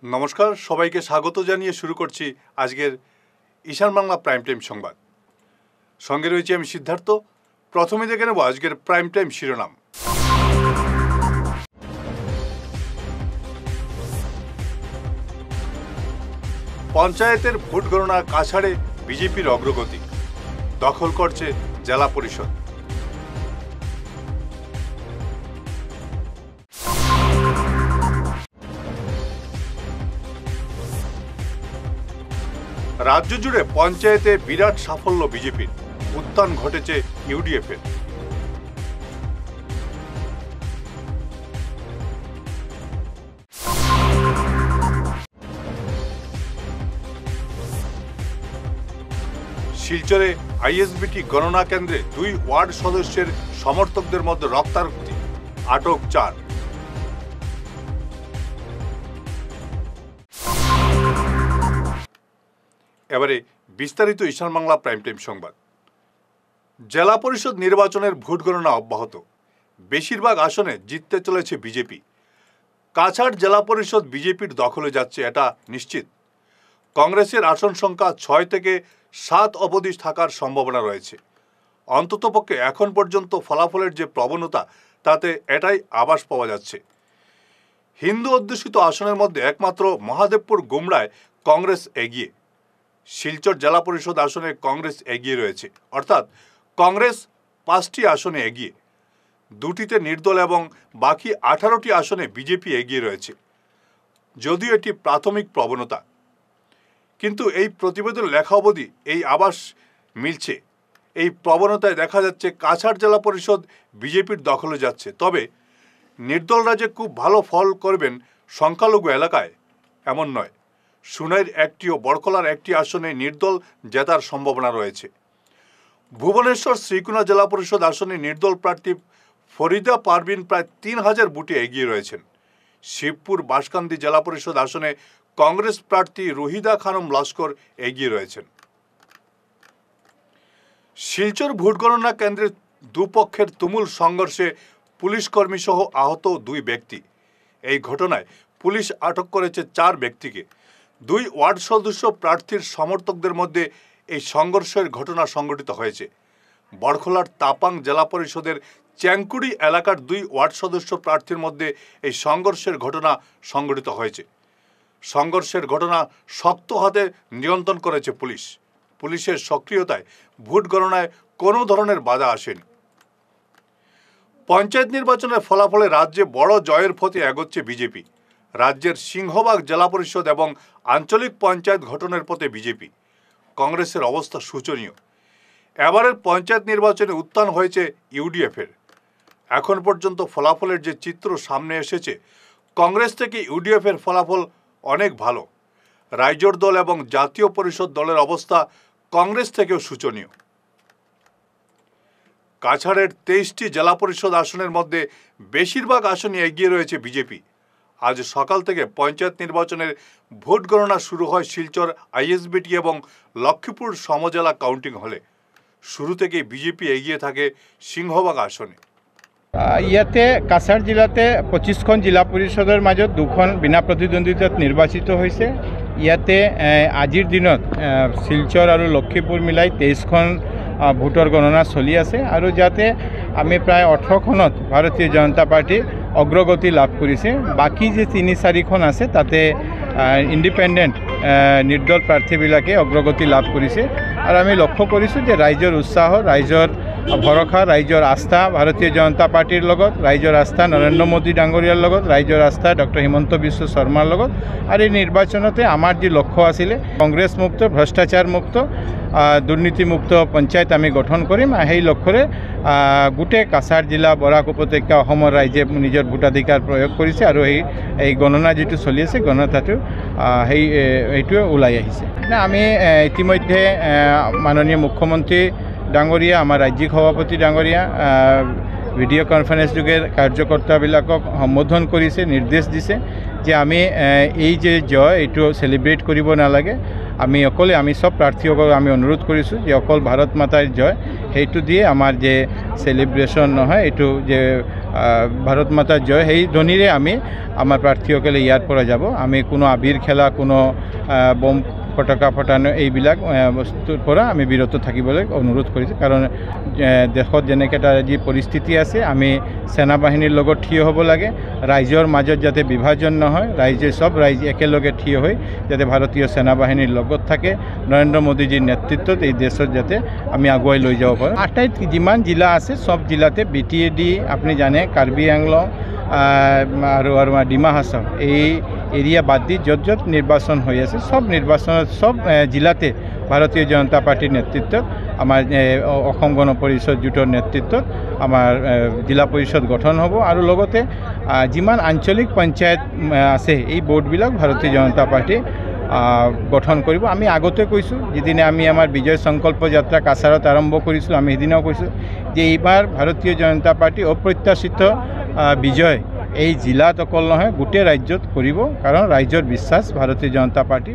নমস্কার, সবাইকে স্বাগত জানিয়ে শুরু করছি আজকের ঈশান বাংলা প্রাইম টাইম সংবাদ। সঙ্গে রয়েছে আমি সিদ্ধার্থ। প্রথমে দেখে নেব আজকের প্রাইম টাইম শিরোনাম। পঞ্চায়েতের ভোট গণনা কাছাড়ে বিজেপির অগ্রগতি, দখল করছে জেলা পরিষদ। রাজ্য জুড়ে পঞ্চায়েতে বিরাট সাফল্য বিজেপির, উত্থান ঘটেছে ইউডিএফের। শিলচরে আইএসবিটি গণনা কেন্দ্রে 2 ওয়ার্ড সদস্যের সমর্থকদের মধ্যে রক্তারক্তি, আটক 4। এবারে বিস্তারিত ঈশান বাংলা প্রাইম টাইম সংবাদ। জেলা পরিষদ নির্বাচনের ভোট গণনা অব্যাহত, বেশিরভাগ আসনে জিততে চলেছে বিজেপি। কাছাড় জেলা পরিষদ বিজেপির দখলে যাচ্ছে, এটা নিশ্চিত। কংগ্রেসের আসন সংখ্যা 6 থেকে 7 অবধি থাকার সম্ভাবনা রয়েছে। অন্ততপক্ষে এখন পর্যন্ত ফলাফলের যে প্রবণতা, তাতে এটাই আভাস পাওয়া যাচ্ছে। হিন্দু অধ্যুষিত আসনের মধ্যে একমাত্র মহাদেবপুর গুমরায় কংগ্রেস এগিয়ে। শিলচর জেলা পরিষদ আসনে কংগ্রেস এগিয়ে রয়েছে, অর্থাৎ কংগ্রেস 5টি আসনে এগিয়ে, 2টিতে নির্দল এবং বাকি 18টি আসনে বিজেপি এগিয়ে রয়েছে। যদিও এটি প্রাথমিক প্রবণতা, কিন্তু এই প্রতিবেদন লেখা অবধি এই আভাস মিলছে। এই প্রবণতায় দেখা যাচ্ছে কাছাড় জেলা পরিষদ বিজেপির দখলে যাচ্ছে। তবে নির্দলরা যে খুব ভালো ফল করবেন সংখ্যালঘু এলাকায়, এমন নয়। সুনাইর 1টি ও বড়কলার 1টি আসনে নির্দল জেতার সম্ভাবনা রয়েছে। ভুবনেশ্বর শ্রীকুনা জেলা পরিষদ আসনে নির্দল প্রার্থী ফরিদা পারভিন প্রায় 3000 ভোটে এগিয়ে রয়েছেন। শিবপুর বাঁশকান্দি জেলা পরিষদ আসনে কংগ্রেস প্রার্থী রুহিদা খানম লস্কর এগিয়ে রয়েছেন। শিলচর ভোট গণনা কেন্দ্রে দুপক্ষের তুমুল সংঘর্ষে পুলিশ কর্মী সহ আহত 2 ব্যক্তি। এই ঘটনায় পুলিশ আটক করেছে 4 ব্যক্তিকে। 2 ওয়ার্ড সদস্য প্রার্থীর সমর্থকদের মধ্যে এই সংঘর্ষের ঘটনা সংঘটিত হয়েছে। বড়খলার তাপাং জেলা পরিষদের চ্যাংকুড়ি এলাকার 2 ওয়ার্ড সদস্য প্রার্থীর মধ্যে এই সংঘর্ষের ঘটনা সংঘটিত হয়েছে। সংঘর্ষের ঘটনা শক্ত হাতে নিয়ন্ত্রণ করেছে পুলিশ। পুলিশের সক্রিয়তায় ভোট গণনায় কোনো ধরনের বাধা আসেনি। পঞ্চায়েত নির্বাচনের ফলাফলে রাজ্যে বড় জয়ের পথে এগোচ্ছে বিজেপি। রাজ্যের সিংহভাগ জেলা পরিষদ এবং আঞ্চলিক পঞ্চায়েত গঠনের পথে বিজেপি। কংগ্রেসের অবস্থা শোচনীয়। এবারের পঞ্চায়েত নির্বাচনে উত্থান হয়েছে ইউডিএফের। এখন পর্যন্ত ফলাফলের যে চিত্র সামনে এসেছে, কংগ্রেস থেকে ইউডিএফের ফলাফল অনেক ভালো। রাইজোর দল এবং জাতীয় পরিষদ দলের অবস্থা কংগ্রেস থেকেও শোচনীয়। কাছাড়ের 23টি জেলা পরিষদ আসনের মধ্যে বেশিরভাগ আসনে এগিয়ে রয়েছে বিজেপি। আজ সকাল থেকে পঞ্চায়েত নির্বাচনের ভোট গণনা শুরু হয় শিলচর আইএসবিটি এবং লক্ষ্মীপুর সমজেলা কাউন্টিং হলে। শুরু থেকে বিজেপি এগিয়ে থাকে সিংহভাগ আসনে। ইয়াতে কাছাড় জিলাতে 25খন জিলা পৰিষদৰ মাজত 2খন বিনা প্ৰতিদ্বন্দ্বিতাত নিৰ্বাচিত হৈছে। ইয়াতে আজিৰ দিনত শিলচৰ আৰু লক্ষীপুৰ মিলাই 23খন ভোটৰ গণনা চলি আছে আৰু যাতে আমি প্ৰায় 18খনত ভাৰতীয় জনতা পাৰ্টি অগ্ৰগতি লাভ কৰিছে। বাকী যে 3-4খন আছে তাতে ইণ্ডিপেণ্ডেণ্ট নিৰ্দল প্ৰাৰ্থীবিলাকে অগ্ৰগতি লাভ কৰিছে। আৰু আমি লক্ষ্য কৰিছোঁ যে ৰাইজৰ উৎসাহ, ৰাইজৰ ভৰসা, ৰাইজৰ আস্থা ভাৰতীয় জনতা পাৰ্টিৰ লগত, ৰাইজৰ আস্থা নৰেন্দ্ৰ মোদী ডাঙৰীয়াৰ লগত, ৰাইজৰ আস্থা ডক্টৰ হিমন্ত বিশ্ব শৰ্মাৰ লগত। আৰু এই নিৰ্বাচনতে আমাৰ যি লক্ষ্য আছিলে কংগ্ৰেছ মুক্ত, ভ্ৰষ্টাচাৰ মুক্ত, দুৰ্নীতিমুক্ত পঞ্চায়ত আমি গঠন কৰিম। সেই লক্ষ্যৰে গোটেই কাছাৰ জিলা, বৰাক উপত্যকা, অসমৰ ৰাইজে নিজৰ ভোটাধিকাৰ প্ৰয়োগ কৰিছে আৰু এই গণনা যিটো চলি আছে গণনাটো সেইটোৱে ওলাই আহিছে। আমি ইতিমধ্যে মাননীয় মুখ্যমন্ত্ৰী ডাঙৰীয়া, আমাৰ ৰাজ্যিক সভাপতি ডাঙৰীয়া ভিডিঅ' কনফাৰেন্স যোগে কাৰ্যকৰ্তাবিলাকক সম্বোধন কৰিছে, নিৰ্দেশ দিছে যে আমি এই যে জয় এইটো চেলিব্ৰেট কৰিব নালাগে। আমি সব প্ৰাৰ্থীসকলক আমি অনুৰোধ কৰিছোঁ যে অকল ভাৰত মাতাৰ জয় সেইটো দিয়ে আমাৰ যে চেলিব্ৰেশ্যন নহয়, এইটো যে ভারত মাতা জয় সেই ধ্বনিৰে আমি আমাৰ প্ৰাৰ্থীসকলে ইয়াৰ পৰা যাব। আমি কোনো আবিৰ খেলা, কোনো বম ফটকা ফটানো এইবিলাক বস্তুৰ পৰা আমি বিৰত থাকিবলৈ অনুৰোধ কৰিছোঁ। কাৰণ দেশত যেনেকৈ এটা যি পৰিস্থিতি আছে, আমি সেনাবাহিনীৰ লগত থিয় হ'ব লাগে। ৰাইজৰ মাজত যাতে বিভাজন নহয়, চব ৰাইজ একেলগে থিয় হৈ যাতে ভাৰতীয় সেনাবাহিনীৰ লগত থাকে, নৰেন্দ্ৰ মোদীজীৰ নেতৃত্বত এই দেশত যাতে আমি আগুৱাই লৈ যাব পাৰোঁ। আটাইত যিমান জিলা আছে চব জিলাতে BTAD আপুনি জানে, কাৰ্বি আংলং আৰু ডিমা হাছাও এই এৰিয়া বাদ দি য'ত য'ত নিৰ্বাচন হৈ আছে, সব নিৰ্বাচনত সব জিলাতে ভাৰতীয় জনতা পাৰ্টিৰ নেতৃত্বত, আমাৰ অসম গণ পৰিষদ জোঁটৰ নেতৃত্বত আমাৰ জিলা পৰিষদ গঠন হ'ব। আৰু লগতে যিমান আঞ্চলিক পঞ্চায়ত আছে এই বোৰ্ডবিলাক ভাৰতীয় জনতা পাৰ্টি গঠন কৰিব। আমি আগতে কৈছোঁ, যিদিনা আমি আমাৰ বিজয় সংকল্প যাত্ৰা কাছাৰত আৰম্ভ কৰিছিলোঁ, আমি সেইদিনাও কৈছোঁ যে এইবাৰ ভাৰতীয় জনতা পাৰ্টি অপ্ৰত্যাশিত বিজয় এই জিলাত অকল নহয় গোটেই ৰাজ্যত কৰিব। কাৰণ ৰাজ্যৰ বিশ্বাস ভারতীয় জনতা পার্টি।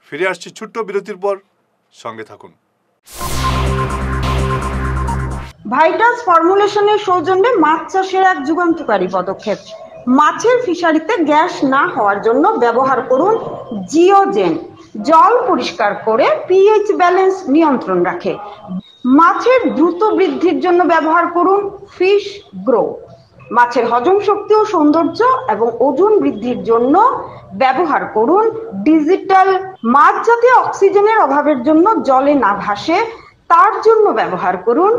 ফিরে আসছি ছোট্ট বিরতির পর, সঙ্গে থাকুন। ভাইটাস ফর্মুলেশনের সৌজন্যে মাছ চাষের এক যুগান্তকারী পদক্ষেপ। মাছের ফিশারিতে গ্যাস না হওয়ার জন্য ব্যবহার করুন জিওজেন। জল পরিষ্কার করে পিএইচ ব্যালেন্স নিয়ন্ত্রণ রাখে। মাছের দ্রুত বৃদ্ধির জন্য ব্যবহার করুন ফিশ গ্রো। মাছের হজম শক্তি ও সৌন্দর্য এবং ওজন বৃদ্ধির জন্য ব্যবহার করুন ডিজিটাল। মাছ যাতে অক্সিজেনের অভাবের জন্য জলে না ভাসে তার জন্য ব্যবহার করুন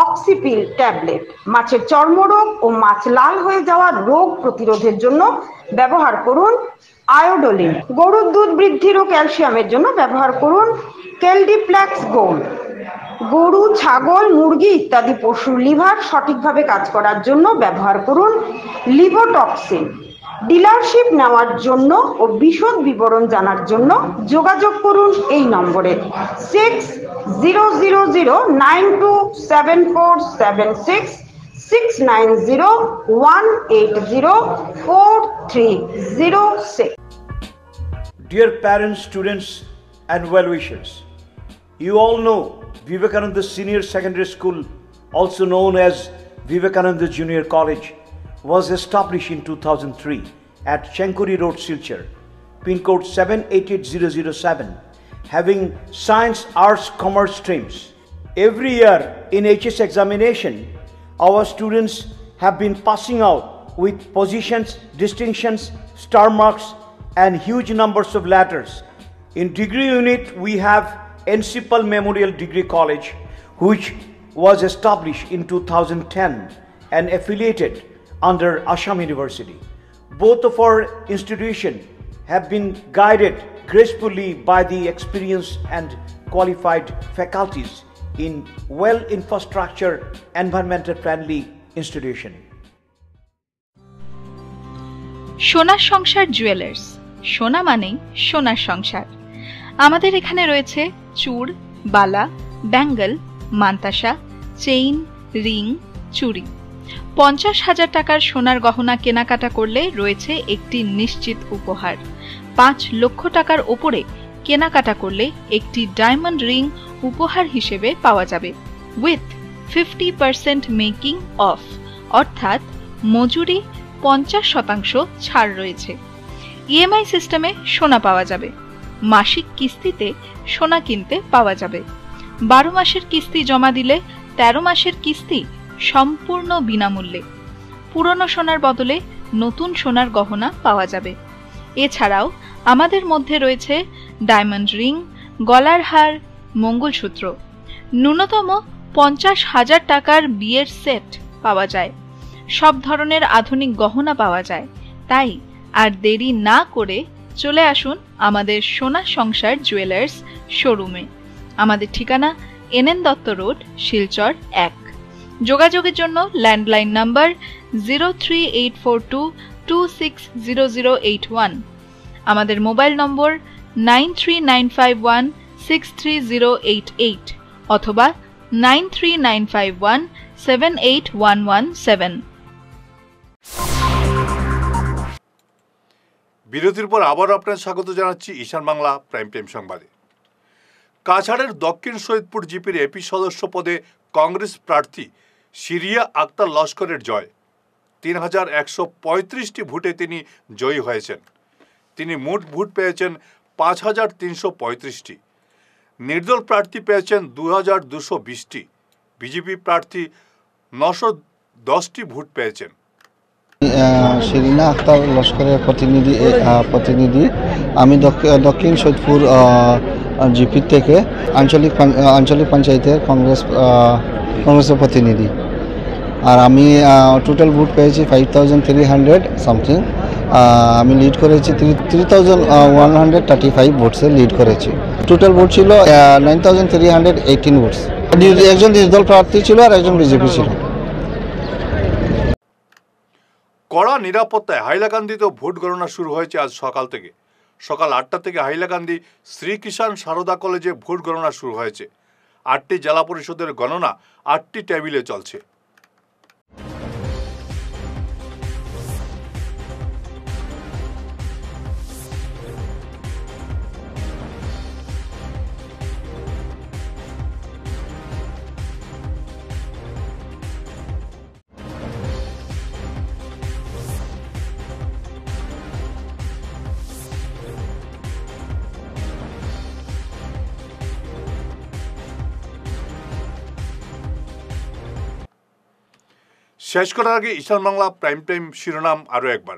অক্সিপিল ট্যাবলেট। মাছের চর্মরোগ ও মাছ লাল হয়ে যাওয়া রোগ প্রতিরোধের জন্য ব্যবহার করুন আয়োডোলিন। গরুর দুধ বৃদ্ধির ও ক্যালসিয়ামের জন্য ব্যবহার করুন কেলডিপ্ল্যাক্স গোল্ড। গরু, ছাগল, মুরগি ইত্যাদি পশুর লিভার সঠিকভাবে কাজ করার জন্য ব্যবহার করুন লিভোটক্সিন। ডিলারশিপ নেওয়ার জন্য ও বিশদ বিবরণ জানার জন্য যোগাযোগ করুন এই নম্বরে 6000927476 69018043006। Dear parents, students and well-wishers, you all know Vivekananda Senior Secondary School, also known as Vivekananda Junior College, was established in 2003 at Chenkuri Road, Silchar, pin code 788007, having science, arts, commerce streams. Every year in HS examination, our students have been passing out with positions, distinctions, star marks and huge numbers of letters. In degree unit, we have Encipal Memorial Degree College, which was established in 2010 and affiliated under Assam University. Both of our institutions have been guided gracefully by the experienced and qualified faculties in well infrastructure, environmental friendly institution. সোনার সংসার jewellers, সোনা মানেই সোনার সংসার। আমাদের এখানে রয়েছে চূড়, বালা, Bengal, mantasha, chain, ring, চুড়ি। 50,000 টাকার সোনার গহনা কেনাকাটা করলে রয়েছে একটি নিশ্চিত উপহার। 5 লক্ষ টাকার ওপরে কেনাকাটা করলে একটি ডায়মন্ড রিং উপহার হিসেবে পাওয়া যাবে উইথ 50% মেকিং অফ, অর্থাৎ মজুরি 50% ছাড় রয়েছে। ইএমআই সিস্টেমে সোনা পাওয়া যাবে। মাসিক কিস্তিতে সোনা কিনতে পাওয়া যাবে। 12 মাসের কিস্তি জমা দিলে 13 মাসের কিস্তি সম্পূর্ণ বিনামূল্যে। পুরনো সোনার বদলে নতুন সোনার গহনা পাওয়া যাবে। এছাড়াও আমাদের মধ্যে রয়েছে ডায়মন্ড রিং, গলার হার, মঙ্গলসূত্র। ন্যূনতম 50,000 টাকার বিয়ের সেট পাওয়া যায়। সব ধরনের আধুনিক গহনা পাওয়া যায়। তাই আর দেরি না করে চলে আসুন আমাদের সোনা সংসার জুয়েলার্স শোরুমে। আমাদের ঠিকানা NN দত্ত রোড, শিলচর 1। যোগাযোগের জন্য ল্যান্ডলাইন নাম্বার 03842260081, আমাদের মোবাইল নম্বর 9395163088 অথবা 9395178117। বিরতির পর আবার আপনার স্বাগত জানাচ্ছি ঈশান বাংলা প্রাইম টাইম সংবাদে। কাছাড়ের দক্ষিণ সৈয়দপুর জিপির এপি সদস্য পদে কংগ্রেস প্রার্থী সিরিয়া আক্তার লস্করের জয়। 3135টি ভোটে তিনি জয়ী হয়েছেন। তিনি মোট ভোট পেয়েছেন 5335টি। নির্দল প্রার্থী পেয়েছেন 2220টি। বিজেপি প্রার্থী 910টি ভোট পেয়েছেন। শিরিনা আক্তার লস্করের প্রতিনিধি আমি দক্ষিণ সৈয়দপুর জিপি থেকে আঞ্চলিক পঞ্চায়েতের কংগ্রেসের প্রতিনিধি। আর আমি টোটাল ভোট পেয়েছি 5300 সামথিং। আমি লিড করেছি 3135 ভোটসে লিড করেছি। টোটাল ভোট ছিল 9318 ভোটস। একজন নির্দল প্রার্থী ছিল আর একজন বিজেপি ছিল। কড়া নিরাপত্তায় হাইলাকান্দিতেও ভোট গণনা শুরু হয়েছে আজ সকাল থেকে। সকাল 8টা থেকে হাইলাকান্দি শ্রী কিষাণ সারদা কলেজে ভোট গণনা শুরু হয়েছে। 8টি জেলা পরিষদের গণনা 8টি টেবিলে চলছে। শেষ করার আগে ঈশান বাংলা প্রাইম টাইম শিরোনাম আরো একবার।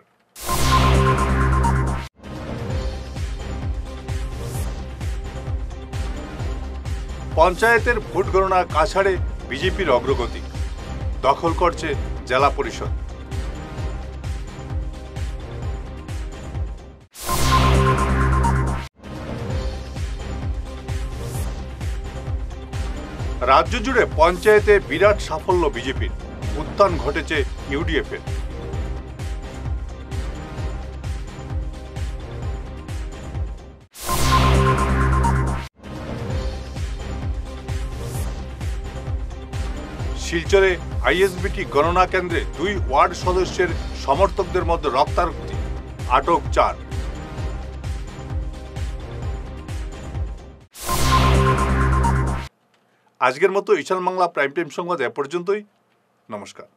পঞ্চায়েতের ভোট গণনা কাছাড়ে বিজেপির অগ্রগতি, দখল করছে জেলা পরিষদ। রাজ্য জুড়ে পঞ্চায়েতে বিরাট সাফল্য বিজেপির, উত্থান ঘটেছে ইউডিএফ-এর। শিলচরে আইএসবিটি গণনা কেন্দ্রে 2 ওয়ার্ড সদস্যের সমর্থকদের মধ্যে রক্তারক্তি, আটক 4। আজকের মতো ঈশান বাংলা প্রাইম টাইম সংবাদ এ পর্যন্তই। নমস্কার।